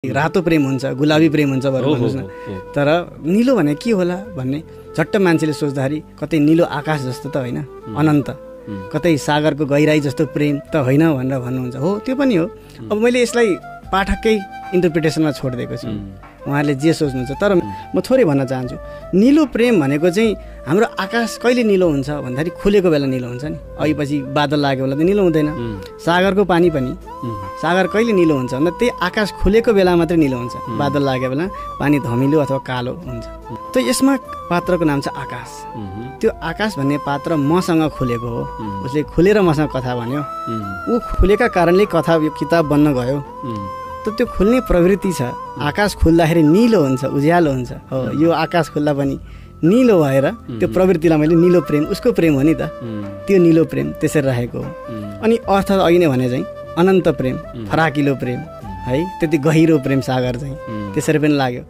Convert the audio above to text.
रातो प्रेम हुन्छ, गुलाबी प्रेम हुन्छ भनेर भन्नुहोस् न। तर निलो भने के होला भन्ने झट्ट मान्छेले सोच्दाखेरि कतै निलो आकाश जस्तो त होइन, अनन्त, कतै सागरको गहिराई जस्तो प्रेम त होइन भनेर भन्नुहुन्छ। हो, त्यो पनि हो। अब मैले यसलाई पाठककै इन्टरप्रिटेसनमा छोडिदिएको छु, उहाँहरूले जे सोच्नुहुन्छ। तर म थोरै भन्न चाहन्छु, निलो प्रेम भनेको चाहिँ हाम्रो आकाश कहिले निलो हुन्छ भन्दाखेरि खुलेको बेला निलो हुन्छ नि। अहिले पछि बादल लागेको बेला त निलो हुँदैन। सागरको पानी पनि, सागर कहिले निलो हुन्छ भन्दा त्यही आकाश खुलेको बेला मात्रै निलो हुन्छ। बादल लागेको बेला पानी धमिलो अथवा कालो हुन्छ। त यसमा पात्रको नाम छ आकाश। त्यो आकाश भन्ने पात्र मसँग खुलेको हो, उसले खुलेर मसँग कथा भन्यो। ऊ खुलेका कारणले कथा यो किताब बन्न गयो। त त्यो खुल्ने प्रवृत्ति छ। आकाश खुल्दाखेरि निलो हुन्छ, उज्यालो हुन्छ। हो, यो आकाश खुल्दा पनि निलो भएर त्यो प्रवृत्तिलाई मैले निलो प्रेम, उसको प्रेम हो नि त, त्यो निलो प्रेम त्यसरी राखेको हो। अनि अर्थ अघि नै भने चाहिँ अनन्त प्रेम, फराकिलो प्रेम है, त्यति गहिरो प्रेम सागर चाहिँ त्यसरी पनि लाग्यो।